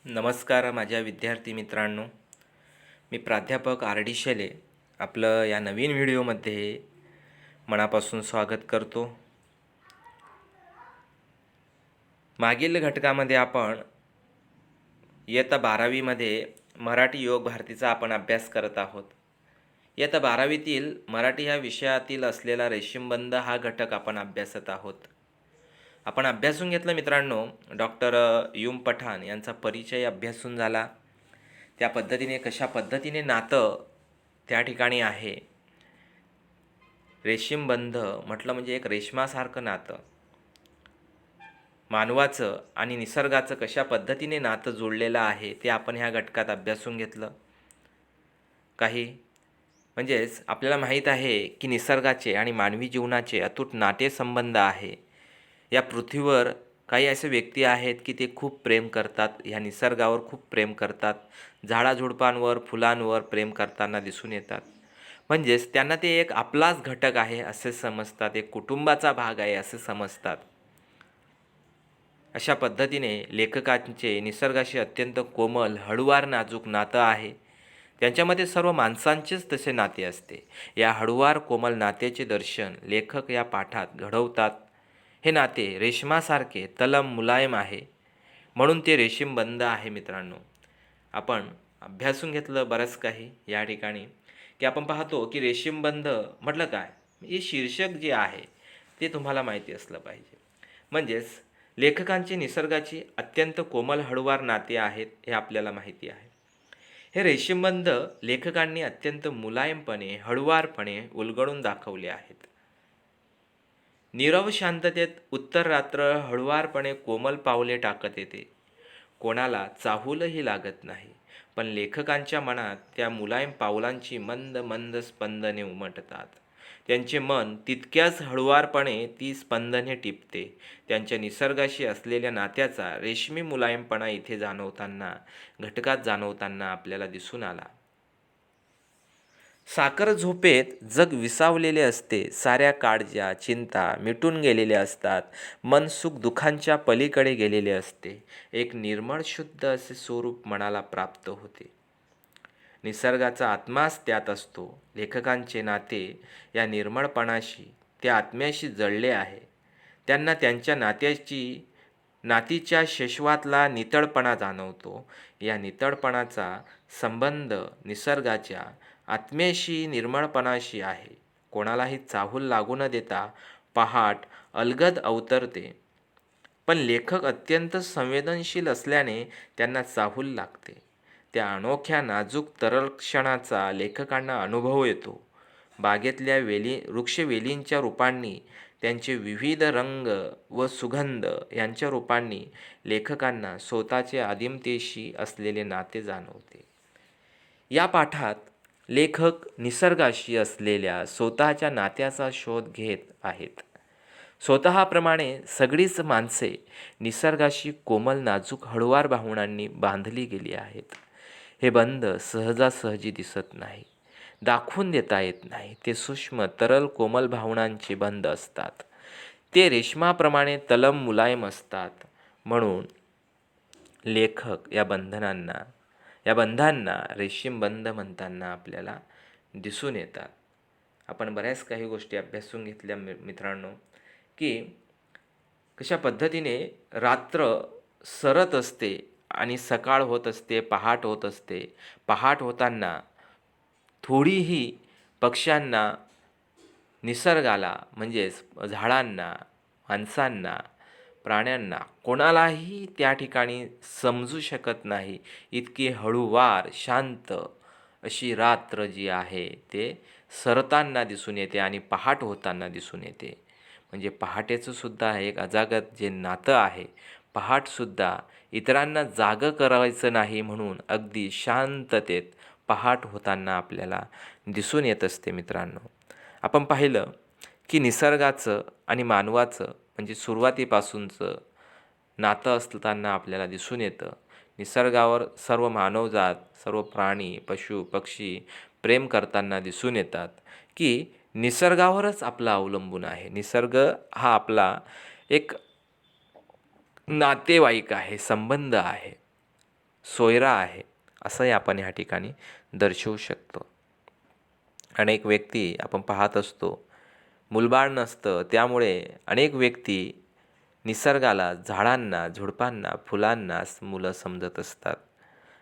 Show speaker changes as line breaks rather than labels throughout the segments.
नमस्कार माझ्या विद्यार्थी मित्रांनो. मी प्राध्यापक आर डी शेले आपलं या नवीन व्हिडिओमध्ये मनापासून स्वागत करतो. मागील घटकामध्ये आपण इयत्ता 12वीमध्ये मराठी योग भारतीचा आपण अभ्यास करत आहोत. इयत्ता 12वीतील मराठी ह्या विषयातील असलेला रेशीमबंध हा घटक आपण अभ्यासत आहोत. आपण अभ्यासून घेतलं मित्रांनो. डॉक्टर युम पठाण यांचा परिचय अभ्यासून झाला. त्या पद्धतीने कशा पद्धतीने नातं त्या ठिकाणी आहे. रेशीमबंध म्हटलं म्हणजे एक रेशमासारखं नातं. मानवाचं आणि निसर्गाचं कशा पद्धतीने नातं जोडलेलं आहे ते आपण ह्या घटकात अभ्यासून घेतलं. काही म्हणजेच आपल्याला माहीत आहे की निसर्गाचे आणि मानवी जीवनाचे अतूट नातेसंबंध आहे. या पृथ्वीवर काही असे व्यक्ती आहेत की ते खूप प्रेम करतात, ह्या निसर्गावर खूप प्रेम करतात, झाडाझुडपांवर फुलांवर प्रेम करताना दिसून येतात. म्हणजेच त्यांना ते एक आपलाच घटक आहे असे समजतात, एक कुटुंबाचा भाग आहे असे समजतात. अशा पद्धतीने लेखकांचे निसर्गाशी अत्यंत कोमल हळूवार नाजूक नातं आहे. त्यांच्यामध्ये सर्व माणसांचेच तसे नाते असते. या हळूवार कोमल नात्याचे दर्शन लेखक या पाठात घडवतात. हे नाते रेशमासारखे तलम मुलायम आहे, म्हणून ते रेशीमबंध आहे. मित्रांनो, आपण अभ्यासून घेतलं बरंच काही या ठिकाणी की आपण पाहतो की रेशीमबंध म्हटलं काय, हे शीर्षक जे आहे ते तुम्हाला माहिती असलं पाहिजे. म्हणजेच लेखकांची निसर्गाची अत्यंत कोमल हळूवार नाते आहेत हे आपल्याला माहिती आहे. हे रेशीमबंध लेखकांनी अत्यंत मुलायमपणे हळूवारपणे उलगडून दाखवले आहेत. नीरव शांततेत उत्तर रात्र हळुवारपणे कोमल पावले टाकत येते. कोणाला चाहूलही लागत नाही, पण लेखकांच्या मनात त्या मुलायम पावलांची मंद मंद स्पंदने उमटतात. त्यांचे मन तितक्याच हळुवारपणे ती स्पंदने टिपते. त्यांच्या निसर्गाशी असलेल्या नात्याचा रेशमी मुलायमपणा इथे घटकात जाणवताना आपल्याला दिसून आला. साखर झोपेत जग विसावलेले असते. साऱ्या काळज्या चिंता मिटून गेलेले असतात. मन सुख दुःखांच्या पलीकडे गेलेले असते. एक निर्मळ शुद्ध असे स्वरूप मनाला प्राप्त होते. निसर्गाचा आत्माच त्यात असतो. लेखकांचे नाते या निर्मळपणाशी, त्या आत्म्याशी जळले आहे. त्यांना त्यांच्या नातीच्या शेषवातला नितळपणा जाणवतो. या नितळपणाचा संबंध निसर्गाच्या आत्म्याशी निर्मळपणाशी आहे. कोणालाही चाहूल लागू न देता पहाट अलगद अवतरते, पण लेखक अत्यंत संवेदनशील असल्याने त्यांना चाहूल लागते. त्या अनोख्या नाजूक तरल क्षणाचा लेखकांना अनुभव येतो. बागेतल्या वृक्षवेलींच्या रूपांनी, त्यांचे विविध रंग व सुगंध यांच्या रूपांनी लेखकांना स्वतःचे आदिमतेशी असलेले नाते जाणवते. या पाठात लेखक निसर्गाशी असलेल्या स्वतःच्या नात्याचा शोध घेत आहेत. स्वतःप्रमाणे सगळीच माणसे निसर्गाशी कोमल नाजूक हळुवार भावनांनी बांधली गेली आहेत. हे बंध सहजासहजी दिसत नाही, दाखवून देता येत नाही. ते सूक्ष्म तरल कोमल भावनांचे बंध असतात. ते रेशमाप्रमाणे तलम मुलायम असतात. म्हणून लेखक या बंधांना रेशीमबंध म्हणताना आपल्याला दिसून येतात. आपण बऱ्याच काही गोष्टी अभ्यासून घेतल्या मित्रांनो, की कशा पद्धतीने रात्र सरत असते आणि सकाळ होत असते, पहाट होत असते. पहाट होताना थोडीही पक्ष्यांना, निसर्गाला म्हणजेच झाडांना, माणसांना, प्राण्यांना कोणालाही त्या ठिकाणी समजू शकत नाही. इतकी हळूवार शांत अशी रात्र जी आहे ते सरताना दिसून येते आणि पहाट होताना दिसून येते. म्हणजे पहाटेचं सुद्धा एक अजागत जे नातं आहे. पहाटसुद्धा इतरांना जागं करायचं नाही म्हणून अगदी शांततेत पहाट होताना आपल्याला दिसून येत असते. मित्रांनो, आपण पाहिलं की निसर्गाचं आणि मानवाचं म्हणजे सुरुवातीपासूनचं नातं असताना आपल्याला दिसून येतं. निसर्गावर सर्व मानवजात, सर्व प्राणी, पशु, पक्षी प्रेम करताना दिसून येतात, की निसर्गावरच आपला अवलंबून आहे. निसर्ग हा आपला एक नातेवाईक आहे, संबंध आहे. सोयरा आहे असंही आपण ह्या ठिकाणी दर्शवू शकतो. अनेक व्यक्ती आपण पाहत असतो, मूलबाळ नसतं त्यामुळे अनेक व्यक्ती निसर्गाला, झाडांना, झुडपांना, फुलांना मुलं समजत असतात.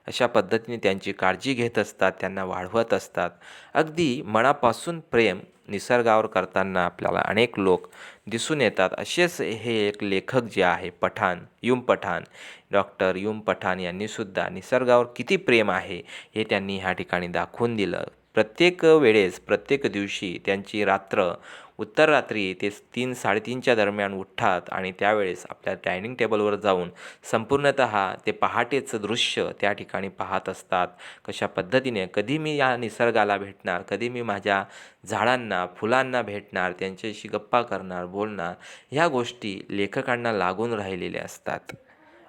अशा पद्धतीने त्यांची काळजी घेत असतात, त्यांना वाढवत असतात. अगदी मनापासून प्रेम निसर्गावर करताना आपल्याला अनेक लोक दिसून येतात. असेच हे एक लेखक जे आहे पठाण, यूम पठाण, डॉक्टर यूम पठाण यांनीसुद्धा निसर्गावर किती प्रेम आहे हे त्यांनी ह्या ठिकाणी दाखवून दिलं. प्रत्येक वेळेस, प्रत्येक दिवशी त्यांची रात्र उत्तर रात्री ते 3-3:30च्या दरम्यान उठतात आणि त्यावेळेस आपल्या डायनिंग टेबलवर जाऊन संपूर्णतः ते पहाटेचं दृश्य त्या ठिकाणी पाहत असतात. कशा पद्धतीने कधी मी या निसर्गाला भेटणार, कधी मी माझ्या झाडांना, फुलांना भेटणार, त्यांच्याशी गप्पा करणार, बोलणार, ह्या गोष्टी लेखकांना लागून राहिलेल्या असतात.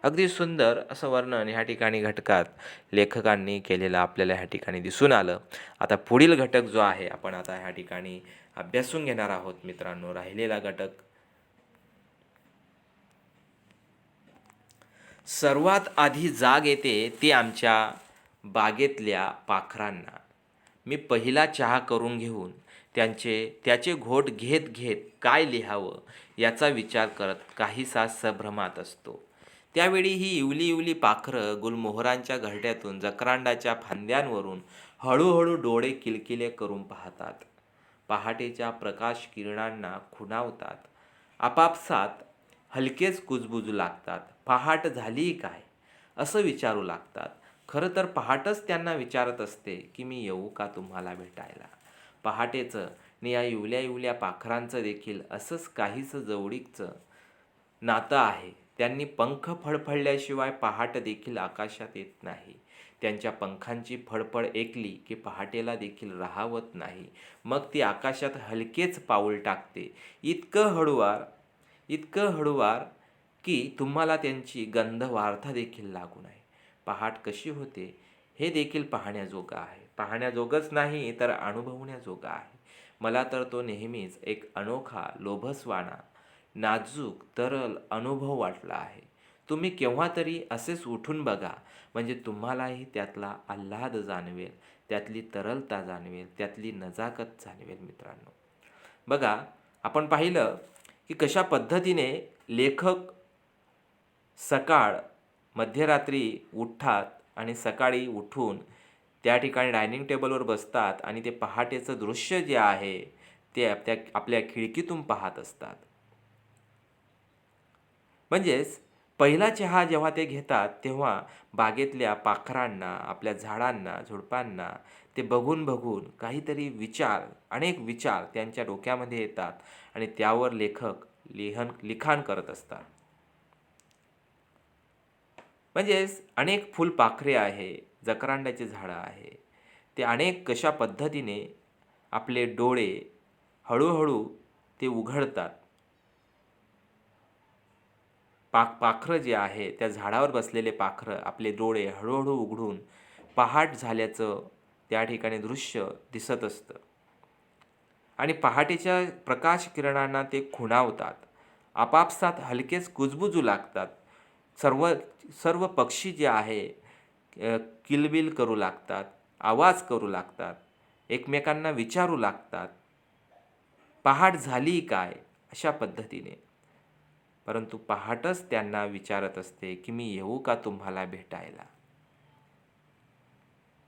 अगदी सुंदर असं वर्णन ह्या ठिकाणी घटकात लेखकांनी केलेलं आपल्याला ह्या ठिकाणी दिसून आलं. आता पुढील घटक जो आहे आपण आता ह्या ठिकाणी अभ्यासून घेणार आहोत मित्रांनो. राहिलेला घटक, सर्वात आधी जाग येते ती आमच्या बागेतल्या पाखरांना. मी पहिला चहा करून घेऊन त्याचे घोट घेत घेत काय लिहावं याचा विचार करत काहीसा संभ्रमात असतो. त्यावेळी ही इवली इवली पाखरं गुलमोहरांच्या घरट्यातून जकरांडाच्या फांद्यांवरून हळूहळू डोळे किलकिले करून पाहतात. पहाटेच्या प्रकाश किरणांना खुणावतात. आपापसात हलकेच कुजबुजू लागतात. पहाट झाली काय असं विचारू लागतात. खरं तर पहाटच त्यांना विचारत असते की मी येऊ का तुम्हाला भेटायला. पहाटेचं आणि या इवल्या इवल्या पाखरांचं देखील असंच काहीसं जवळीकचं नातं आहे. त्यांनी पंख फडफडल्याशिवाय पहाट देखील आकाशात येत नाही. त्यांच्या पंखांची फडफड ऐकली की पहाटेला देखील राहावत नाही. मग ती आकाशात हलकेच पाऊल टाकते. इतकं हळुवार की तुम्हाला त्यांची गंध वार्ता देखील लागू नये. पहाट कशी होते हे देखील पाहण्याजोगं आहे. पाहण्याजोगंच नाही तर अनुभवण्याजोगं आहे. मला तर तो नेहमीच एक अनोखा, लोभसवाणा, नाजूक, तरल अनुभव वाटला आहे. तुम्ही केव्हा तरी असेच उठून बघा, म्हणजे तुम्हालाही त्यातला आल्हाद जाणवेल, त्यातली तरलता जाणवेल, त्यातली नजाकत जाणवेल मित्रांनो. बघा, आपण पाहिलं की कशा पद्धतीने लेखक सकाळ, मध्यरात्री उठतात आणि सकाळी उठून त्या ठिकाणी डायनिंग टेबलवर बसतात आणि ते पहाटेचं दृश्य जे आहे ते आपल्या खिडकीतून पाहत असतात. म्हणजेच पहिला चहा जेव्हा ते घेतात तेव्हा बागेतल्या पाखरांना, आपल्या झाडांना, झुडपांना ते बघून बघून काहीतरी विचार, अनेक विचार त्यांच्या डोक्यामध्ये येतात आणि त्यावर लेखक लिखाण करत असतात. म्हणजेच अनेक फुलपाखरे आहे, जकरांड्याची झाडं आहे. ते अनेक कशा पद्धतीने आपले डोळे हळूहळू ते उघडतात. पाखरं जे आहे, त्या झाडावर बसलेले पाखरं आपले डोळे हळूहळू उघडून पहाट झाल्याचं त्या ठिकाणी दृश्य दिसत असतं. आणि पहाटेच्या प्रकाश किरणांना ते खुणावतात. आपापसात हलकेच कुजबुजू लागतात. सर्व सर्व पक्षी जे आहे किलबिल करू लागतात, आवाज करू लागतात, एकमेकांना विचारू लागतात, पहाट झाली काय अशा पद्धतीने. परंतु पहाटच त्यांना विचारत असते की मी येऊ का तुम्हाला भेटायला.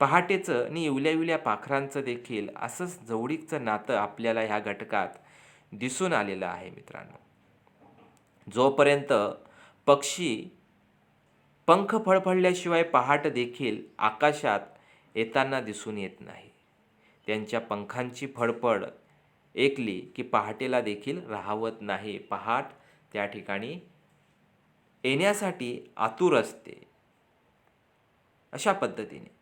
पहाटेचं आणि इवल्या इवल्या पाखरांचं देखील असंच जवळीकचं नातं आपल्याला ह्या घटकात दिसून आलेलं आहे मित्रांनो. जोपर्यंत पक्षी पंख फडफडल्याशिवाय पहाट देखील आकाशात येताना दिसून येत नाही. त्यांच्या पंखांची फडफड ऐकली की पहाटेला देखील राहावत नाही. पहाट त्या ठिकाणी येण्यासाठी आतुर असते. अशा पद्धतीने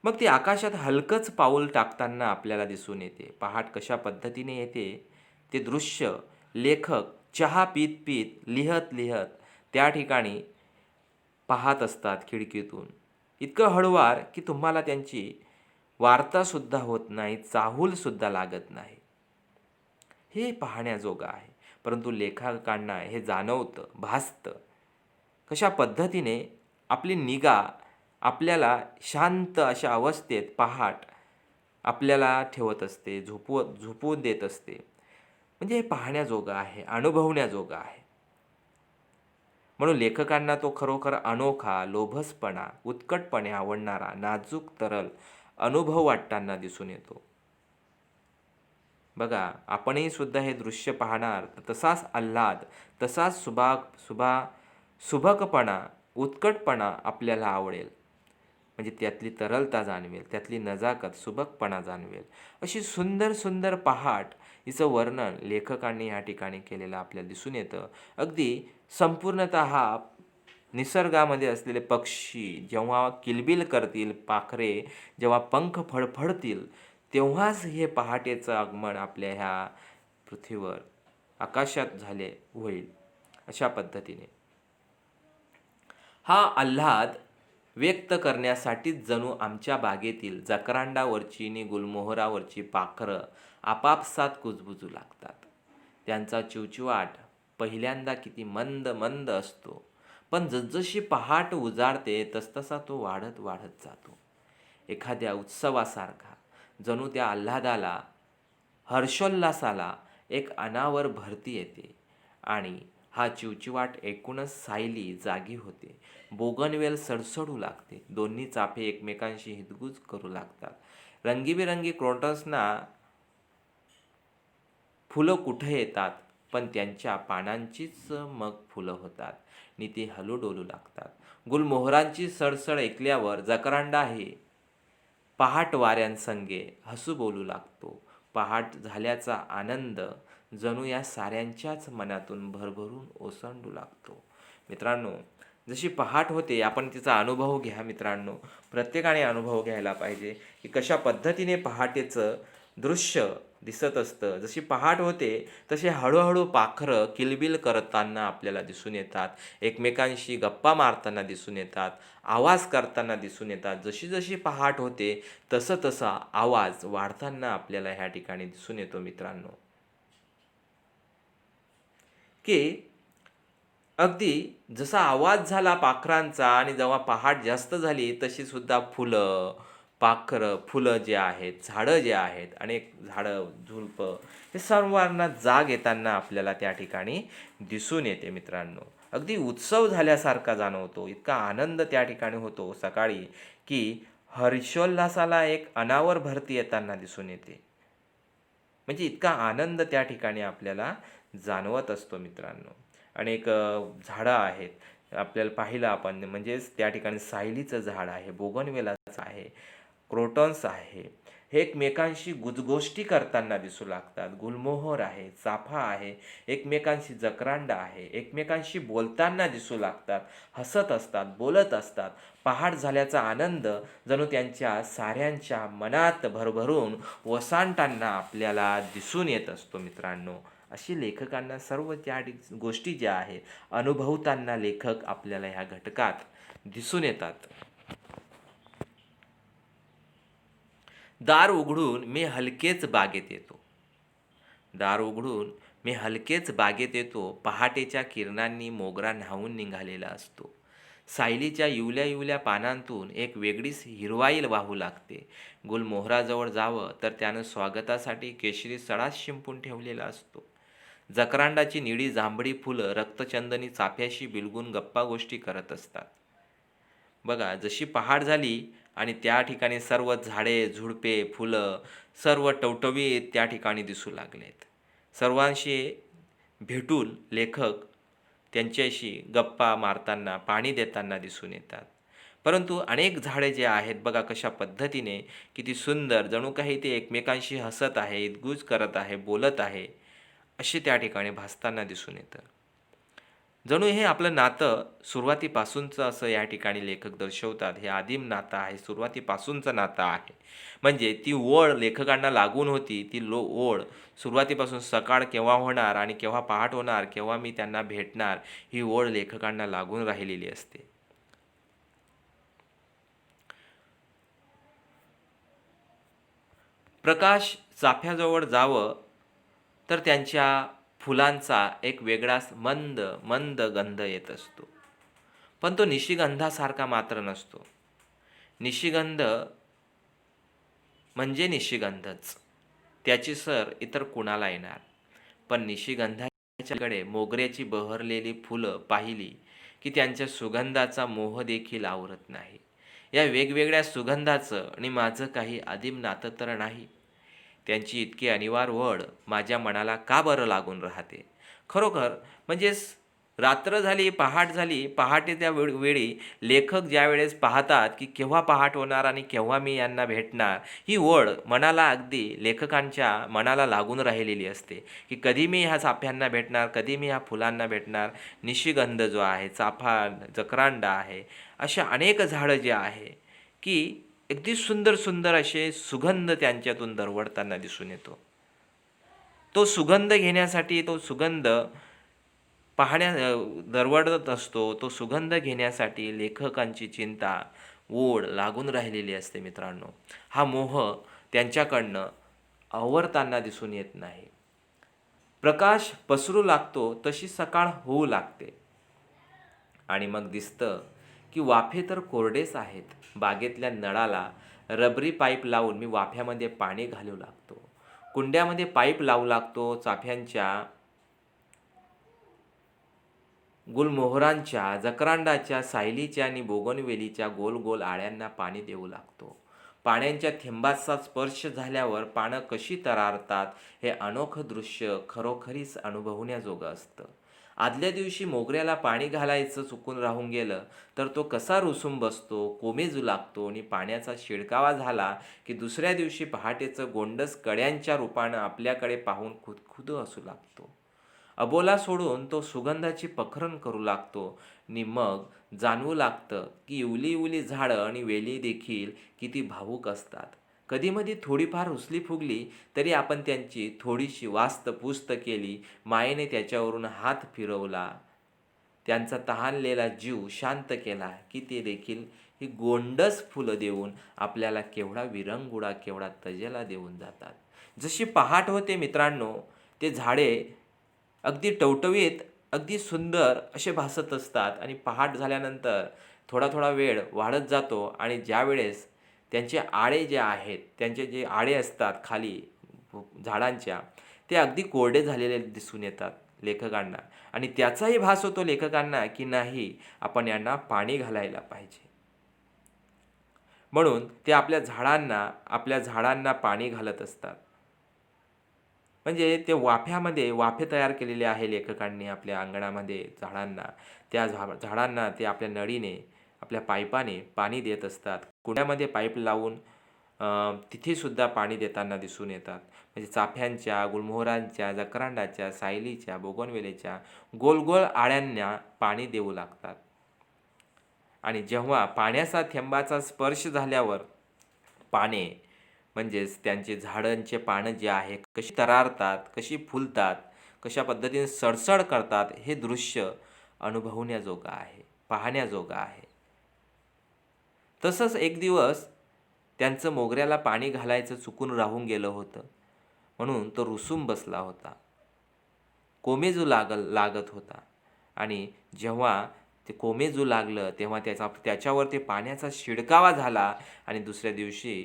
मग ती आकाशात हलकंच पाऊल टाकताना आपल्याला दिसून येते. पहाट कशा पद्धतीने येते ते दृश्य लेखक चहा पीत पीत, लिहत लिहत त्या ठिकाणी पाहत असतात खिडकीतून. इतकं हळुवार की तुम्हाला त्यांची वार्तासुद्धा होत नाही, चाहूलसुद्धा लागत नाही. हे पाहण्याजोगं आहे. परंतु लेखकांना हे जाणवतं, भासतं. कशा पद्धतीने आपली निगा आपल्याला शांत अशा अवस्थेत पहाट आपल्याला ठेवत असते, झोपवून देत असते. म्हणजे हे पाहण्याजोगं आहे, अनुभवण्याजोगं आहे. म्हणून लेखकांना तो खरोखर अनोखा, लोभसपणा, उत्कटपणे आवडणारा, नाजूक तरल अनुभव वाटताना दिसून येतो. बघा, आपणही सुद्धा हे दृश्य पाहणार तर तसाच आल्हाद, तसाच सुबकपणा, उत्कटपणा आपल्याला आवडेल. म्हणजे त्यातली तरलता जाणवेल, त्यातली नजाकत, सुबकपणा जाणवेल. अशी सुंदर सुंदर पहाट हिचं वर्णन लेखकांनी या ठिकाणी केलेलं आपल्याला दिसून येतं. अगदी संपूर्णतः निसर्गामध्ये असलेले पक्षी जेव्हा किलबिल करतील, पाखरे जेव्हा पंख फडफडतील, तेव्हाच हे पहाटेचं आगमन आपल्या ह्या पृथ्वीवर आकाशात होईल. अशा पद्धतीने हा आल्हाद व्यक्त करण्यासाठीच जणू आमच्या बागेतील जकरांडावरची आणि गुलमोहरावरची पाखरं आपापसात कुजबुजू लागतात. त्यांचा चिवचिवाट पहिल्यांदा किती मंद मंद असतो, पण जसजशी पहाट उजाडते तसतसा तो वाढत वाढत जातो. एखाद्या उत्सवासारखा जणू त्या आल्हादाला, हर्षोल्लासाला एक अनावर भरती येते आणि हा चिवचिवाट ऐकूनच सायली जागी होते. बोगनवेल सडसडू लागते. दोन्ही चाफे एकमेकांशी हितगुज करू लागतात. रंगीबेरंगी क्रोटन्सना फुलं कुठे येतात, पण त्यांच्या पानांचीच मग फुलं होतात आणि ती हलू डोलू लागतात. गुलमोहरांची सडसड ऐकल्यावर जकरांडाही पहाट वाऱ्यांसंगे हसू बोलू लागतो. पहाट झाल्याचा आनंद जणू या साऱ्यांच्याच मनातून भरभरून ओसंडू लागतो. मित्रांनो, जशी पहाट होते, आपण तिचा अनुभव घ्या मित्रांनो. प्रत्येकाने अनुभव घ्यायला पाहिजे की कशा पद्धतीने पहाटेचं दृश्य दिसत असतं. जशी पहाट होते तसे हळूहळू पाखरं किलबिल करताना आपल्याला दिसून येतात, एकमेकांशी गप्पा मारताना दिसून येतात, आवाज करताना दिसून येतात. जशी जशी पहाट होते तसं तसा आवाज वाढताना आपल्याला ह्या ठिकाणी दिसून येतो मित्रांनो. की अगदी जसा आवाज झाला पाखरांचा आणि जेव्हा पहाट जास्त झाली तशी सुद्धा फुलं, पाखरं, फुलं जे आहेत, झाडं जे आहेत, अनेक झाडं, झुडपं हे सर्वांना जाग येताना आपल्याला त्या ठिकाणी दिसून येते मित्रांनो. अगदी उत्सव झाल्यासारखा जाणवतो. इतका आनंद त्या ठिकाणी होतो सकाळी की हर्षोल्लासाला एक अनावर भरती येताना दिसून येते. म्हणजे इतका आनंद त्या ठिकाणी आपल्याला जाणवत असतो मित्रांनो. अनेक झाडं आहेत आपल्याला पाहिलं आपण, म्हणजेच त्या ठिकाणी सायलीचं झाड आहे, बोगनवेलाचं आहे, क्रोटन्स आहे. हे एकमेकांशी गुजगोष्टी करताना दिसू लागतात. गुलमोहर आहे, चाफा आहे, एकमेकांशी जकरांडा आहे, एकमेकांशी बोलताना दिसू लागतात, हसत असतात, बोलत असतात. पहाट झाल्याचा आनंद जणू त्यांच्या साऱ्यांच्या मनात भरभरून वसांडताना आपल्याला दिसून येत असतो मित्रांनो. अशी लेखकांना सर्व त्या गोष्टी ज्या आहेत अनुभवताना लेखक आपल्याला ह्या घटकात दिसून येतात. दार उघडून मी हलकेच बागेत येतो. दार उघडून मी हलकेच बागेत येतो. पहाटेच्या किरणांनी मोगरा न्हावून निघालेला असतो. सायलीच्या इवल्या इवल्या पानांतून एक वेगळीच हिरवाई वाहू लागते. गुलमोहराजवळ जावं तर त्यानं स्वागतासाठी केशरी सडाच शिंपून ठेवलेला असतो. जकरांडाची निळी जांभळी फुलं रक्तचंदनी चाफ्याशी बिलगून गप्पा गोष्टी करत असतात. बघा, जशी पहाट झाली आणि त्या ठिकाणी सर्व झाडे, झुडपे, फुलं सर्व टवटवीत त्या ठिकाणी दिसू लागलेत. सर्वांशी भेटून लेखक त्यांच्याशी गप्पा मारताना, पाणी देताना दिसून येतात. परंतु अनेक झाडे जे आहेत बघा कशा पद्धतीने किती सुंदर, जणू काही ते एकमेकांशी हसत आहे, इदगुज करत आहे, बोलत आहे, असे त्या ठिकाणी भासताना दिसून येतं. जणू हे आपलं नातं सुरुवातीपासूनचं असं या ठिकाणी लेखक दर्शवतात. हे आदिम नातं आहे, सुरुवातीपासूनचं नातं आहे. म्हणजे ती ओढ लेखकांना लागून होती. ती ओढ सुरुवातीपासून सकाळ केव्हा होणार आणि केव्हा पहाट होणार, केव्हा मी त्यांना भेटणार, ही ओढ लेखकांना लागून राहिलेली असते. प्रकाश चाफ्याजवळ जावं तर त्यांच्या फुलांचा एक वेगळाच मंद मंद गंध येत असतो. पण तो निशिगंधासारखा मात्र नसतो. निशिगंध म्हणजे निशिगंधच, त्याची सर इतर कुणाला येणार. पण निशिगंधाच्याकडे मोगऱ्याची बहरलेली फुलं पाहिली की त्यांच्या सुगंधाचा मोह देखील आवरत नाही. या वेगवेगळ्या सुगंधाचं आणि माझं काही आदिम नातं तर नाही. त्यांची इतकी अनिवार्य वड माझ्या मनाला का बरं लागून राहते? खरोखर म्हणजे रात्र झाली, पहाट झाली. पहाटे त्या वेळी लेखक ज्यावेळेस पाहतात की केव्हा पहाट होणार आणि केव्हा मी यांना भेटणार, ही ओढ मनाला अगदी लेखकांच्या मनाला लागून राहिलेली असते की कधी मी ह्या चाफ्यांना भेटणार, कधी मी ह्या फुलांना भेटणार. निशिगंध जो आहे, चाफा, जकरांडा आहे, अशा अनेक झाडं जे आहे की अगदी सुंदर सुंदर असे सुगंध त्यांच्यातून दरवळताना दिसून येतो. तो सुगंध घेण्यासाठी, तो सुगंध दरवळत असतो. तो सुगंध घेण्यासाठी लेखकांची चिंता, ओढ लागून राहिलेली असते मित्रांनो. हा मोह त्यांच्याकडनं आवरताना दिसून येत नाही. प्रकाश पसरू लागतो तशी सकाळ होऊ लागते आणि मग दिसतं की वाफे तर कोरडेच आहेत. बागेतल्या नळाला रबरी पाईप लावून मी वाफ्यामध्ये पाणी घालू लागतो. कुंड्यामध्ये पाईप लावू लागतो. चाफ्यांच्या, गुलमोहरांच्या, जकरांडाच्या, सायलीच्या आणि बोगनवेलीच्या गोल गोल आळ्यांना पाणी देऊ लागतो. पाण्याच्या थेंबाचा स्पर्श झाल्यावर पानं कशी तरारतात हे अनोखं दृश्य खरोखरीच अनुभवण्याजोगं असतं. आदल्या दिवशी मोगऱ्याला पाणी घालायचं चुकून राहून गेलं तर तो कसा रुसून बसतो, कोमेजू लागतो आणि पाण्याचा शिडकावा झाला की दुसऱ्या दिवशी पहाटेचं गोंडस कड्यांच्या रूपानं आपल्याकडे पाहून खुदखुदू असू लागतो. अबोला सोडून तो सुगंधाची पखरण करू लागतो आणि मग जाणवू लागतं की इवली इवली झाडं आणि वेली देखील किती भावूक असतात. कधीमधी थोडीफार रुसली फुगली तरी आपण त्यांची थोडीशी वास्तपुस्त केली, मायेने त्याच्यावरून हात फिरवला, त्यांचा तहानलेला जीव शांत केला की ते देखील ही गोंडस फुलं देऊन आपल्याला केवढा विरंगुळा, केवढा तजेला देऊन जातात. जशी पहाट होते मित्रांनो, ते झाडे अगदी टवटवीत, अगदी सुंदर असे भासत असतात आणि पहाट झाल्यानंतर थोडा थोडा वेळ वाढत जातो आणि ज्यावेळेस त्यांचे आळे जे आहेत, त्यांचे जे आळे असतात खाली झाडांच्या, ते अगदी कोरडे झालेले दिसून येतात लेखकांना आणि त्याचाही भास होतो लेखकांना की नाही, आपण यांना पाणी घालायला पाहिजे. म्हणून ते आपल्या झाडांना पाणी घालत असतात. म्हणजे ते वाफे तयार केलेले आहे लेखकांनी आपल्या अंगणामध्ये झाडांना. त्या झाडांना ते आपल्या नळीने, आपल्या पाईपाने पाणी देत असतात. कुंड्यामध्ये पाईप लावून तिथेसुद्धा पाणी देताना दिसून येतात. म्हणजे चाफ्यांच्या, गुलमोहरांच्या, जकरांडाच्या, सायलीच्या, बोगनवेलीच्या गोल गोल आळ्यांना पाणी देऊ लागतात. आणि जेव्हा पाण्याचा थेंबाचा स्पर्श झाल्यावर पाने, म्हणजेच त्यांचे झाडांचे पानं जे आहे कशी तरारतात, कशी फुलतात, कशा पद्धतीने सडसड करतात, हे दृश्य अनुभवण्याजोगं आहे, पाहण्याजोगं आहे. तसंच एक दिवस त्यांचं मोगऱ्याला पाणी घालायचं चुकून राहून गेलं होतं, म्हणून तो रुसून बसला होता, कोमेजू लागत होता. आणि जेव्हा ते कोमेजू लागलं तेव्हा त्याच्यावर ते पाण्याचा शिडकावा झाला आणि दुसऱ्या दिवशी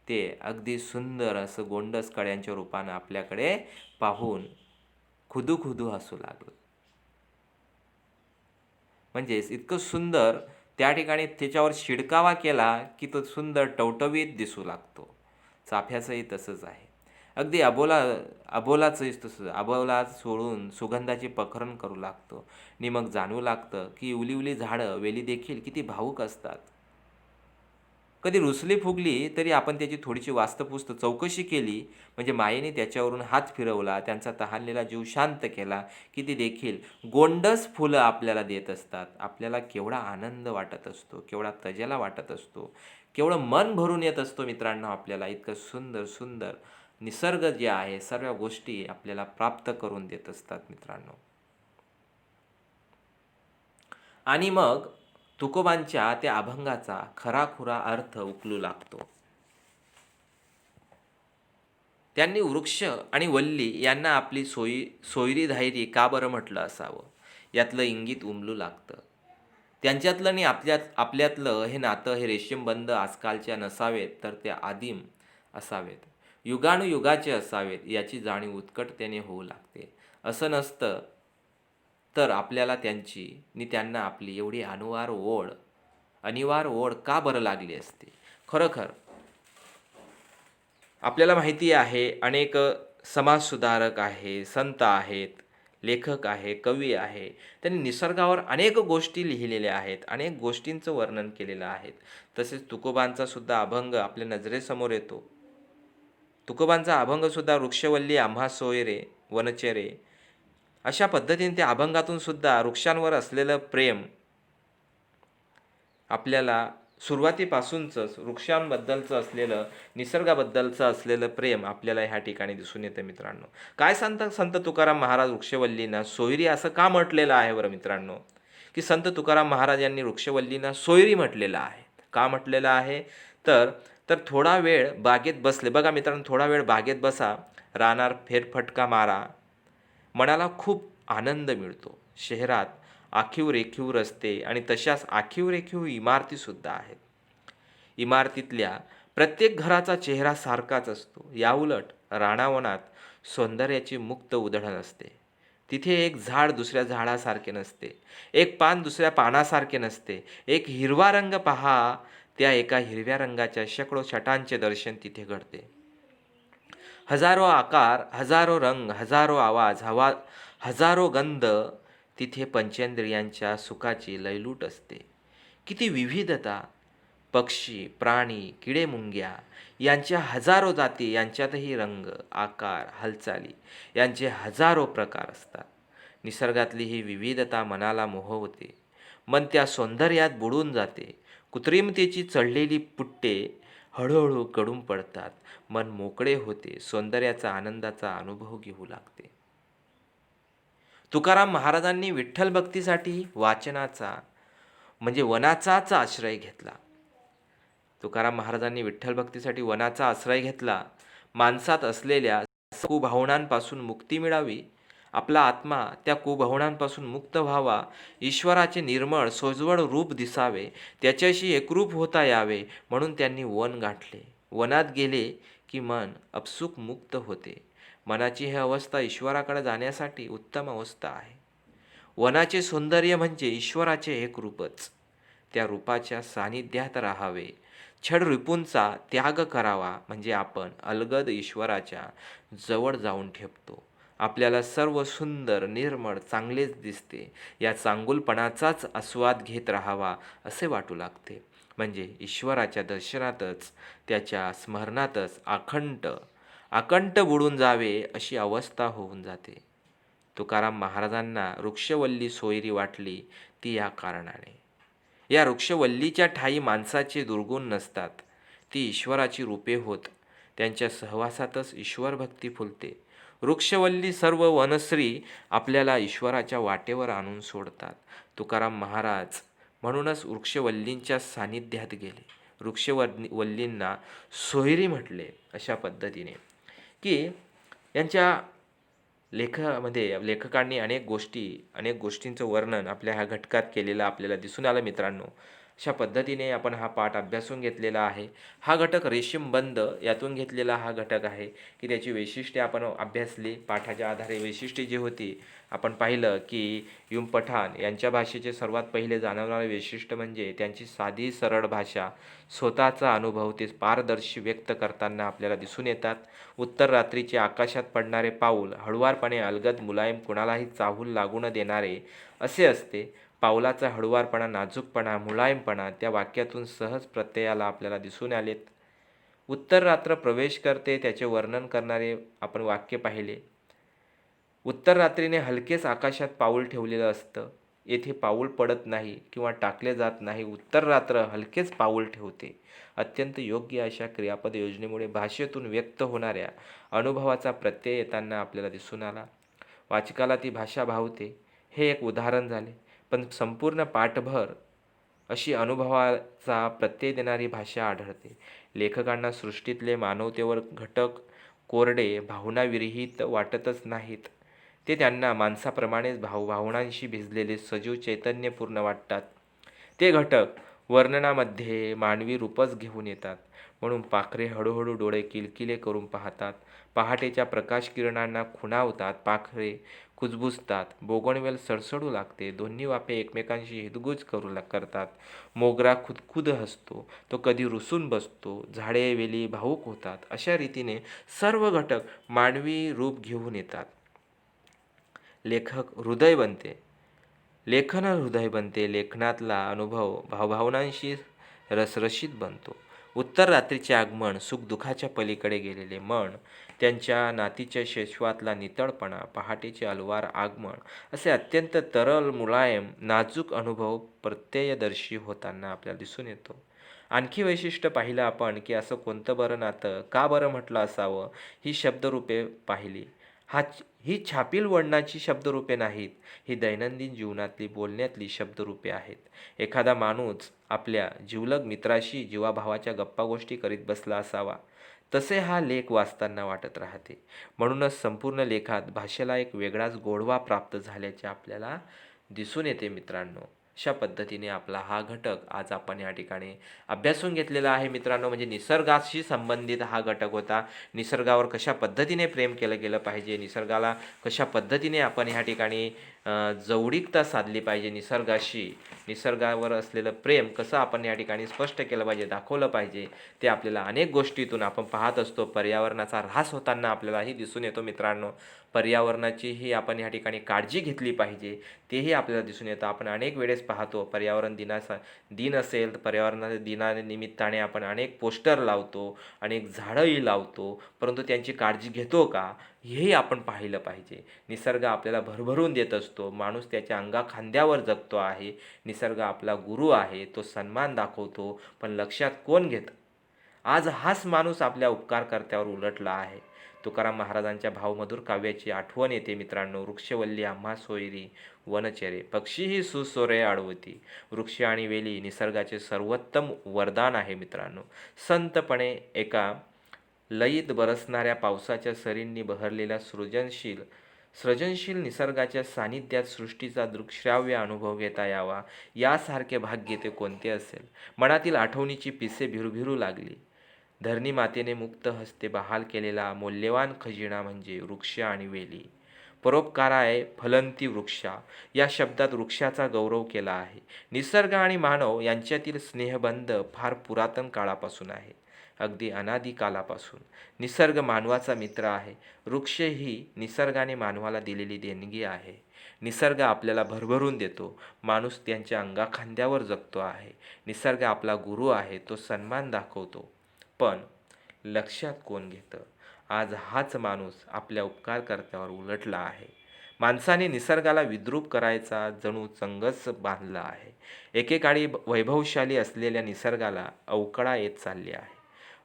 ते अगदी सुंदर असं गोंडस कळ्यांच्या रूपानं आपल्याकडे पाहून खुदू खुदू हसू लागलं. म्हणजेच इतकं सुंदर त्या ठिकाणी त्याच्यावर शिडकावा केला की तो सुंदर टवटवीत दिसू लागतो. चाफ्याचंही तसंच आहे. अगदी अबोलाचंही तसंच. अबोला सोडून सुगंधाची पखरण करू लागतो आणि मग जाणवू लागतं की इवली इवली झाडं, वेली देखील किती भावूक असतात. कधी रुसली फुगली तरी आपण त्याची थोडीशी वास्तपुस्त चौकशी केली, म्हणजे मायेने त्याच्यावरून हात फिरवला, त्यांचा तहानलेला जीव शांत केला की ती देखील गोंडस फुलं आपल्याला देत असतात. आपल्याला केवढा आनंद वाटत असतो, केवढा तजेला वाटत असतो, केवढं मन भरून येत असतो मित्रांनो आपल्याला. इतकं सुंदर सुंदर निसर्ग जे आहे, सर्व गोष्टी आपल्याला प्राप्त करून देत असतात मित्रांनो. आणि मग तुकोबांच्या त्या अभंगाचा खराखुरा अर्थ उकलू लागतो. त्यांनी वृक्ष आणि वल्ली यांना आपली सोयरी धायरी का बरं म्हटलं असावं, यातलं इंगित उमलू लागतं. त्यांच्यातलं आणि आपल्यातलं हे नातं हे रेशीमबंध आजकालच्या नसावेत, तर ते आदिम असावेत. युगानुयुगाचे असावेत, याची जाणीव उत्कटतेने होऊ लागते. असं नसतं तर आपल्याला त्यांची नि त्यांना आपली एवढी अनिवार्य ओढ का बरं लागली असते? खरोखर आपल्याला माहिती आहे, अनेक समाजसुधारक आहे, संत आहेत, लेखक आहे, कवी आहे. त्यांनी निसर्गावर अनेक गोष्टी लिहिलेल्या आहेत, अनेक गोष्टींचं वर्णन केलेलं आहे. तसेच तुकोबांचा सुद्धा अभंग आपल्या नजरेसमोर येतो. तुकोबांचा अभंगसुद्धा वृक्षवल्ली आम्हा सोयरे वनचरे, अशा पद्धतीने त्या अभंगातून सुद्धा वृक्षांवर असलेलं प्रेम आपल्याला सुरुवातीपासूनच वृक्षांबद्दलचं असलेलं, निसर्गाबद्दलचं असलेलं प्रेम आपल्याला ह्या ठिकाणी दिसून येतं मित्रांनो. काय सांगतात संत तुकाराम महाराज वृक्षवल्लींना सोयरी असं का म्हटलेलं आहे बरं मित्रांनो? की संत तुकाराम महाराज यांनी वृक्षवल्लींना सोयरी म्हटलेलं आहे. का म्हटलेलं आहे? तर तर थोडा वेळ बागेत बसले, बघा मित्रांनो, थोडा वेळ बागेत बसा, रानार फेरफटका मारा, मनाला खूप आनंद मिळतो. शहरात आखीव रेखीव रस्ते आणि तशाच आखीव रेखीव इमारतीसुद्धा आहेत. इमारतीतल्या प्रत्येक घराचा चेहरा सारखाच असतो. याउलट रानावनात सौंदर्याची मुक्त उधळण असते. तिथे एक झाड दुसऱ्या झाडासारखे नसते, एक पान दुसऱ्या पानासारखे नसते. एक हिरवा रंग पहा, त्या एका हिरव्या रंगाच्या शेकडो छटांचे दर्शन तिथे घडते. हजारो आकार, हजारो रंग, हजारो आवाज, हजारो गंध, तिथे पंचेंद्रियांच्या सुखाची लयलूट असते. किती विविधता! पक्षी, प्राणी, किडेमुंग्या यांच्या हजारो जाती, यांच्यातही रंग, आकार, हालचाली यांचे हजारो प्रकार असतात. निसर्गातली ही विविधता मनाला मोहवते. मन त्या सौंदर्यात बुडून जाते. कृत्रिमतेची चढलेली पुट्टे हळूहळू गळून पडतात. मन मोकळे होते. सौंदर्याचा आनंदाचा अनुभव घेऊ लागते. तुकाराम महाराजांनी विठ्ठल भक्तीसाठी वाचनाचा म्हणजे वनाचाच आश्रय घेतला. तुकाराम महाराजांनी विठ्ठल भक्तीसाठी वनाचा आश्रय घेतला. माणसात असलेल्या कुभावनांपासून मुक्ती मिळावी, आपला आत्मा त्या कुभावनांपासून मुक्त व्हावा, ईश्वराचे निर्मळ सोज्वळ रूप दिसावे, त्याच्याशी एकरूप होता यावे, म्हणून त्यांनी वन गाठले. वनात गेले की मन आपसूक मुक्त होते. मनाची ही अवस्था ईश्वराकडे जाण्यासाठी उत्तम अवस्था आहे. वनाचे सौंदर्य म्हणजे ईश्वराचे एक रूपच. त्या रूपाच्या सानिध्यात राहावे. छड रिपूंचा त्याग करावा, म्हणजे आपण अलगद ईश्वराच्या जवळ जाऊन ठेपतो. आपल्याला सर्व सुंदर, निर्मळ, चांगलेच दिसते. या चांगुलपणाचाच आस्वाद घेत राहावा असे वाटू लागते. म्हणजे ईश्वराच्या दर्शनातच, त्याच्या स्मरणातच अखंड बुडून जावे अशी अवस्था होऊन जाते. तुकाराम महाराजांना वृक्षवल्ली सोयरी वाटली ती या कारणाने. या वृक्षवल्लीच्या ठायी माणसाचे दुर्गुण नसतात, ती ईश्वराची रूपे होत. त्यांच्या सहवासातच ईश्वर भक्ती फुलते. वृक्षवल्ली सर्व वनश्री आपल्याला ईश्वराच्या वाटेवर आणून सोडतात. तुकाराम महाराज म्हणूनच वृक्षवल्लींच्या सानिध्यात गेले. वृक्षवल्लींना सोयरी म्हटले अशा पद्धतीने, की यांच्या लेखकांनी अनेक गोष्टींचं वर्णन आपल्या ह्या घटकात केलेलं आपल्याला दिसून आलं मित्रांनो. अशा पद्धतीने आपण हा पाठ अभ्यासून घेतलेला आहे. हा घटक रेशीमबंध यातून घेतलेला हा घटक आहे, की त्याची वैशिष्ट्ये आपण अभ्यासली. पाठाच्या आधारे वैशिष्ट्ये जी होती आपण पाहिलं, की युम पठाण यांच्या भाषेचे सर्वात पहिले जाणवणारे वैशिष्ट्य म्हणजे त्यांची साधी सरळ भाषा, स्वतःचा अनुभव ते पारदर्शी व्यक्त करताना आपल्याला दिसून येतात. उत्तर रात्रीचे आकाशात पडणारे पाऊल हळुवारपणे, अलगद, मुलायम, कुणालाही चाहूल लागू न देणारे असे असते. पावलाचा हळुवारपणा, नाजूकपणा, मुलायमपणा त्या वाक्यातून सहज प्रत्ययाला आपल्याला दिसून आलेत. उत्तर रात्र प्रवेश करते त्याचे वर्णन करणारे आपण वाक्य पाहिले. उत्तर रात्रीने हलकेच आकाशात पाऊल ठेवलेलं असतं. येथे पाऊल पडत नाही किंवा टाकले जात नाही. उत्तर रात्र हलकेच पाऊल ठेवते. अत्यंत योग्य अशा क्रियापद योजनेमुळे भाषेतून व्यक्त होणाऱ्या अनुभवाचा प्रत्यय येताना आपल्याला दिसून आला. वाचकाला ती भाषा भावते, हे एक उदाहरण झाले. पण संपूर्ण पाठभर अशी अनुभवाचा प्रत्यय देणारी भाषा आढळते. लेखकांना सृष्टीतले मानवतेवर घटक कोरडे, भावनाविरहित वाटतच नाहीत. ते त्यांना माणसाप्रमाणेच भावनांशी भिजलेले सजीव चैतन्यपूर्ण वाटतात. ते घटक वर्णनामध्ये मानवी रूपच घेऊन येतात. म्हणून पाखरे हळूहळू डोळे किलकिले करून पाहतात. पहाटेच्या प्रकाश किरणांना खुणावतात. पाखरे कुजबुजतात. बोगनवेल सडसडू लागते. दोन्ही वाफे एकमेकांशी हितगुज करतात. मोगरा खुदखुद हसतो. तो कधी रुसून बसतो. झाडे वेली भावूक होतात. अशा रीतीने सर्व घटक मानवी रूप घेऊन येतात. लेखक हृदय बनते. लेखन हृदय बनते. लेखनातला अनुभव भावभावनांशी रसरशीत बनतो. उत्तर रात्रीचे आगमन, सुखदुःखाच्या पलीकडे गेलेले मन, त्यांच्या नातीच्या शेश्वातला नितळपणा, पहाटेचे अलवार आगमन असे अत्यंत तरल, मुलायम, नाजूक अनुभव प्रत्ययदर्शी होताना आपल्याला दिसून येतो. आणखी वैशिष्ट्य पाहिलं आपण की असं कोणतं बरं नातं का बरं म्हटलं असावं, ही शब्दरूपे पाहिली. ही छापील वर्णाची शब्दरूपे नाहीत, ही दैनंदिन जीवनातली बोलण्यातली शब्दरूपे आहेत. एखादा माणूस आपल्या जिवलग मित्राशी जीवाभावाच्या गप्पा गोष्टी करीत बसला असावा, तसे हा लेख वाचताना वाटत राहते. म्हणूनच संपूर्ण लेखात भाषेला एक वेगळाच गोडवा प्राप्त झाल्याचे आपल्याला दिसून येते मित्रांनो. अशा पद्धतीने आपला हा घटक आज आपण या ठिकाणी अभ्यासून घेतलेला आहे मित्रांनो. म्हणजे निसर्गाशी संबंधित हा घटक होता. निसर्गावर कशा पद्धतीने प्रेम केलं गेलं पाहिजे, निसर्गाला कशा पद्धतीने आपण ह्या ठिकाणी जवळीकता साधली पाहिजे निसर्गाशी, निसर्गावर असलेलं प्रेम कसं आपण या ठिकाणी स्पष्ट केलं पाहिजे, दाखवलं पाहिजे, ते आपल्याला अनेक गोष्टीतून आपण पाहत असतो. पर्यावरणाचा ऱ्हास होताना आपल्यालाही दिसून येतो मित्रांनो. पर्यावरणाचीही आपण या ठिकाणी काळजी घेतली पाहिजे, तेही आपल्याला दिसून येतं. आपण अनेक वेळेस पाहतो पर्यावरण दिन असेल तर पर्यावरणाच्या दिनानिमित्ताने आपण अनेक पोस्टर लावतो, अनेक झाडंही लावतो, परंतु त्यांची काळजी घेतो का, हेही आपण पाहिलं पाहिजे. निसर्ग आपल्याला भरभरून देत असतो. माणूस त्याच्या अंगाखांद्यावर जगतो आहे. निसर्ग आपला गुरु आहे. तो सन्मान दाखवतो, पण लक्षात कोण घेतं? आज हाच माणूस आपल्या उपकारकर्त्यावर उलटला आहे. तुकाराम महाराजांच्या भावमधुर काव्याची आठवण येते मित्रांनो. वृक्षवल्ली आम्हा सोयरी वनचरे, पक्षीही सुसोरे आडवती. वृक्ष आणि वेली निसर्गाचे सर्वोत्तम वरदान आहे मित्रांनो. संतपणे एका लयीत बरसणाऱ्या पावसाच्या सरींनी बहरलेल्या सृजनशील निसर्गाच्या सानिध्यात सृष्टीचा दृक्श्राव्य अनुभव घेता यावा, यासारखे भाग्य ते कोणते असेल. मनातील आठवणीची पिसे भिरूभिरू लागली. धरणी मातेने मुक्त हस्ते बहाल केलेला मौल्यवान खजिना म्हणजे वृक्ष आणि वेली. परोपकाराय फलंती वृक्षा, या शब्दात वृक्षाचा गौरव केला आहे. निसर्ग आणि मानव यांच्यातील स्नेहबंध फार पुरातन काळापासून आहे. अगदी अनादी कालापासून निसर्ग मानवाचा मित्र आहे. वृक्ष ही निसर्गाने मानवाला दिलेली देणगी आहे. निसर्ग आपल्याला भरभरून देतो. माणूस त्यांच्या अंगाखांद्यावर जगतो आहे. निसर्ग आपला गुरु आहे. तो सन्मान दाखवतो, पण लक्षात कोण घेतं? आज हाच माणूस आपल्या उपकारकर्त्यावर उलटला आहे. माणसाने निसर्गाला विद्रूप करायचा जणू चंगच बांधला आहे. एकेकाळी वैभवशाली असलेल्या निसर्गाला अवकळा येत चालली आहे.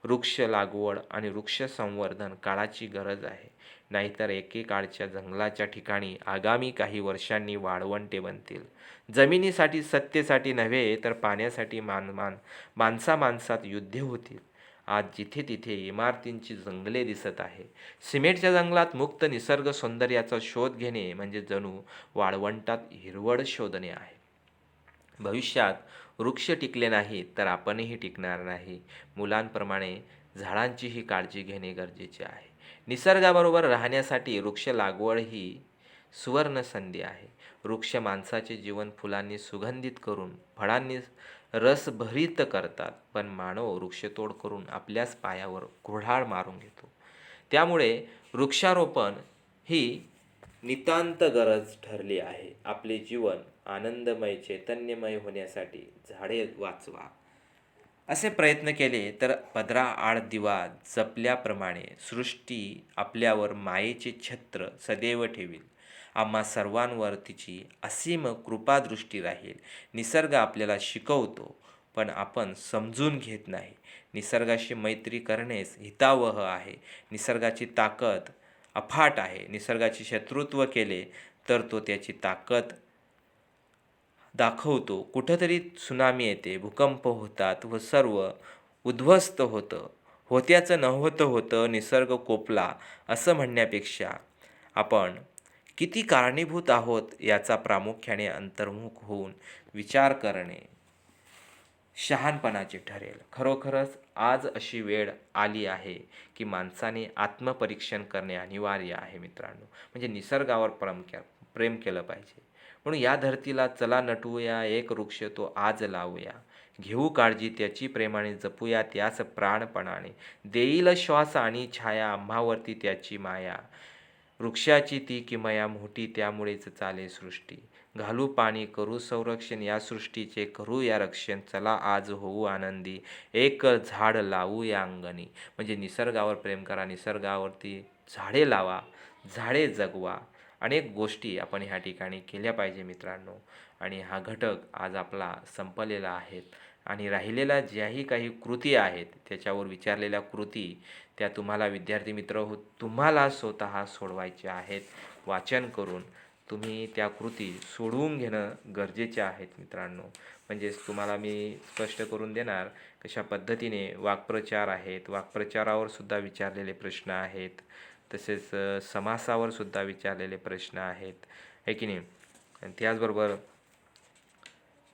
वृक्ष लागवड आणि वृक्ष संवर्धन काळाची गरज आहे. नाहीतर एकेकाळच्या जंगलाच्या ठिकाणी आगामी काही वर्षांनी वाळवंटे बनतील. जमिनीसाठी, सत्तेसाठी नव्हे तर पाण्यासाठी माणसात युद्धे होतील. आज जिथे तिथे इमारतींची जंगले दिसत आहे. सिमेंटच्या जंगलात मुक्त निसर्ग सौंदर्याचा शोध घेणे म्हणजे जणू वाळवंटात हिरवळ शोधणे आहे. भविष्यात वृक्ष टिकले नाहीत तर आपणही टिकणार नाही. मुलांप्रमाणे झाडांचीही काळजी घेणे गरजेचे आहे. निसर्गाबरोबर राहण्यासाठी वृक्ष लागवड ही सुवर्ण संधी आहे. वृक्ष माणसाचे जीवन फुलांनी सुगंधित करून, फळांनी रसभरीत करतात, पण मानव वृक्षतोड करून आपल्याच पायावर कुऱ्हाड मारून घेतो. त्यामुळे वृक्षारोपण ही नितांत गरज ठरली आहे. आपले जीवन आनंदमय, चैतन्यमय होण्यासाठी झाडे वाचवा असे प्रयत्न केले तर पदराआड दिवा जपल्याप्रमाणे सृष्टी आपल्यावर मायेचे छत्र सदैव ठेवील. आम्हा सर्वांवर तिची असीम कृपादृष्टी राहील. निसर्ग आपल्याला शिकवतो, पण आपण समजून घेत नाही. निसर्गाशी मैत्री करणेच हितावह आहे. निसर्गाची ताकद अफाट आहे. निसर्गाचे शत्रुत्व केले तर तो त्याची ताकद दाखवतो. कुठंतरी त्सुनामी येते, भूकंप होतात व सर्व उद्ध्वस्त होतं. होत्याचं नव्हतं होतं, निसर्ग कोपला असं म्हणण्यापेक्षा आपण किती कारणीभूत आहोत याचा प्रामुख्याने अंतर्मुख होऊन विचार करणे शहाणपणाची ठरेल. खरोखरच आज अशी वेळ आली आहे, की माणसाने आत्मपरीक्षण करणे अनिवार्य आहे मित्रांनो. म्हणजे निसर्गावर प्रेम केलं पाहिजे. म्हणून या धरतीला चला नटवूया, एक वृक्ष तो आज लावूया. घेऊ काळजी त्याची प्रेमाने जपूया त्यास प्राणपणाने. देईल श्वास आणि छाया आम्हावरती त्याची माया. वृक्षाची ती किमया मोठी त्यामुळेच चाले सृष्टी. घालू पाणी करू संरक्षण या सृष्टीचे करूया रक्षण. चला आज होऊ आनंदी एक झाड लावू या अंगणी. म्हणजे निसर्गावर प्रेम करा, निसर्गावरती झाडे लावा, झाडे जगवा. अनेक गोष्टी आपण ह्या ठिकाणी केल्या पाहिजे मित्रांनो. आणि हा घटक आज आपला संपलेला आहे आणि राहिलेल्या ज्याही काही कृती आहेत त्याच्यावर विचारलेल्या कृती त्या तुम्हाला विद्यार्थी मित्र हो तुम्हाला स्वतः सोडवायच्या आहेत. वाचन करून तुम्ही त्या कृती सोडवून घेणं गरजेचे आहेत मित्रांनो. म्हणजेच तुम्हाला मी स्पष्ट करून देणार कशा पद्धतीने वाक्प्रचार आहेत, वाक्प्रचारावर सुद्धा विचारलेले प्रश्न आहेत, तसेच समासावर सुद्धा विचारलेले प्रश्न आहेत, आहे की नाही. आणि त्याचबरोबर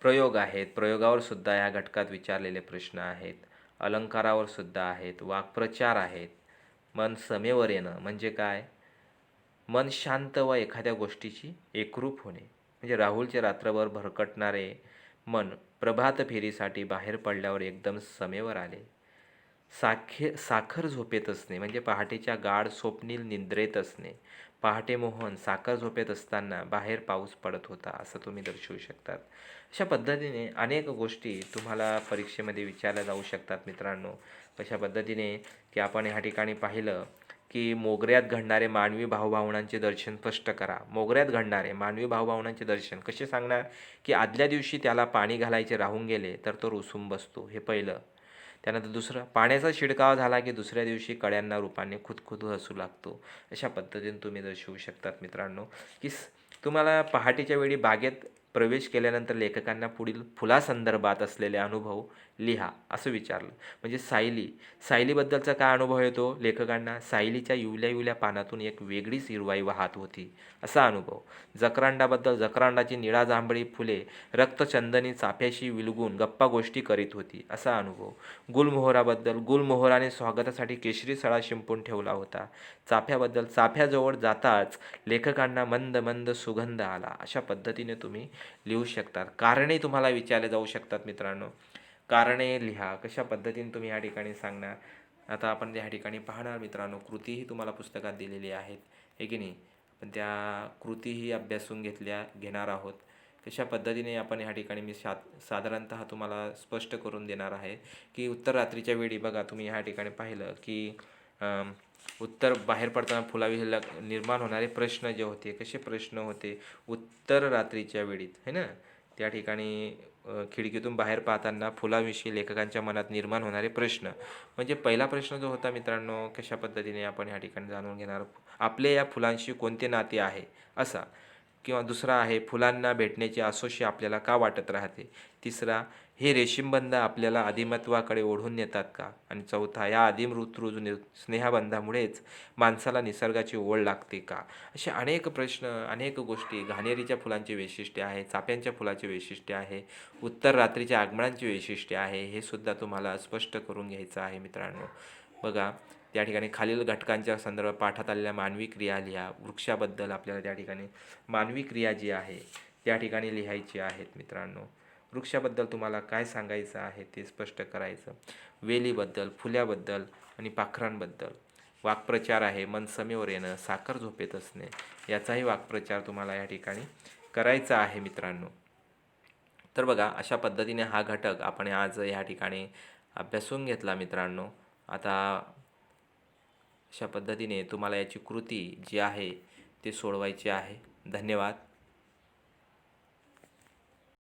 प्रयोग आहेत, प्रयोगावर सुद्धा या घटकात विचारलेले प्रश्न आहेत, अलंकारावर सुद्धा आहेत, वाक्प्रचार आहेत. मन समेवर येणं म्हणजे काय? मन शांत व एखाद्या गोष्टीची एकरूप होणे. म्हणजे राहुलचे रात्रभर भरकटणारे मन प्रभात फेरीसाठी बाहेर पडल्यावर एकदम समेवर आले. साखर झोपेत असणे म्हणजे पहाटेच्या गाढ स्वप्नील निद्रेत असणे. पहाटे मोहन साखर झोपेत असताना बाहेर पाऊस पडत होता असं तुम्ही दर्शवू शकतात. अशा पद्धतीने अनेक गोष्टी तुम्हाला परीक्षेमध्ये विचारल्या जाऊ शकतात मित्रांनो. अशा पद्धतीने की आपण ह्या ठिकाणी पाहिलं की मोगऱ्यात घडणारे मानवी भावभावनांचे दर्शन स्पष्ट करा. मोगऱ्यात घडणारे मानवी भावभावनांचे दर्शन कसे सांगणार? की आदल्या दिवशी त्याला पाणी घालायचे राहून गेले तर तो रुसून बसतो, हे पहिलं. त्यानंतर दुसरं, पाण्याचा शिडकावा झाला की दुसऱ्या दिवशी कळ्यांना रूपाने खुदखुद हसू लागतो. अशा पद्धतीने तुम्ही दर्शवू शकतात मित्रांनो. की तुम्हाला पहाटेच्या वेळी बागेत प्रवेश केल्यानंतर लेखकांना पुढील फुलासंदर्भात असलेले अनुभव लिहा असं विचारलं. म्हणजे सायलीबद्दलचा काय अनुभव येतो लेखकांना? सायलीच्या इवल्या इवल्या पानातून एक वेगळीच हिरवाई वाहत होती असा अनुभव. जकरांडाबद्दल जकरांडाची निळा जांभळी फुले रक्तचंदनी चाफ्याशी विलगून गप्पा गोष्टी करीत होती असा अनुभव. गुलमोहराबद्दल गुलमोहराने स्वागतासाठी केशरी सळा शिंपून ठेवला होता. चाफ्याबद्दल चाफ्याजवळ जाताच लेखकांना मंद मंद सुगंध आला. अशा पद्धतीने तुम्ही लिहू शकतात. कारणे तुम्हाला विचारले जाऊ शकतात मित्रांनो. कारणे लिहा. कशा पद्धतीने तुम्ही या ठिकाणी सांगणार? आता आपण या ठिकाणी पाहणार मित्रांनो, कृतीही तुम्हाला पुस्तकात दिलेली आहेत, हे की नाही. पण त्या कृतीही अभ्यासून घेणार आहोत. कशा पद्धतीने आपण ह्या ठिकाणी मी साधारणतः तुम्हाला स्पष्ट करून देणार आहे की उत्तर रात्रीच्या वेळी बघा तुम्ही ह्या ठिकाणी पाहिलं की उत्तर बाहेर पडताना फुलाविषयी निर्माण होणारे प्रश्न जे होते, कसे प्रश्न होते उत्तर रात्रीच्या वेळीत, है ना. त्या ठिकाणी खिडकीतून बाहेर पाहताना फुलाविषयी लेखकांच्या मनात निर्माण होणारे प्रश्न. म्हणजे पहिला प्रश्न जो होता मित्रांनो, कशा पद्धतीने आपण ह्या ठिकाणी जाणून घेणार, आपले या फुलांशी कोणते नाते आहे असा. किंवा दुसरा आहे, फुलांना भेटण्याची आसोशी आपल्याला का वाटत राहते. तिसरा, हे रेशीमबंध आपल्याला आदिमत्वाकडे ओढून नेतात का. आणि चौथा, या आदिमृतृ स्नेहबंधामुळेच माणसाला निसर्गाची ओढ लागते का. असे अनेक प्रश्न, अनेक गोष्टी. घाणेरीच्या फुलांचे वैशिष्ट्य आहे, चाफ्यांच्या फुलाचे वैशिष्ट्य आहे, उत्तर रात्रीच्या आगमनांचे वैशिष्ट्य आहे, हे सुद्धा तुम्हाला स्पष्ट करून घ्यायचं आहे मित्रांनो. बघा त्या ठिकाणी खालील घटकांच्या संदर्भात पाठात आलेल्या मानवी क्रिया लिहा. वृक्षाबद्दल आपल्याला त्या ठिकाणी मानवी क्रिया जी आहे त्या ठिकाणी लिहायची आहेत मित्रांनो. वृक्षाबद्दल तुम्हाला काय सांगायचं आहे ते स्पष्ट करायचं. वेलीबद्दल, फुल्याबद्दल आणि पाखरांबद्दल. वाक्प्रचार आहे, मन समेवर येणं, साखर झोपेत असणे, याचाही वाक्प्रचार तुम्हाला या ठिकाणी करायचा आहे मित्रांनो. तर बघा अशा पद्धतीने हा घटक आपण आज या ठिकाणी अभ्यासून घेतला मित्रांनो. आता अशा पद्धतीने तुम्हाला याची कृती जी आहे ती सोडवायची आहे. धन्यवाद.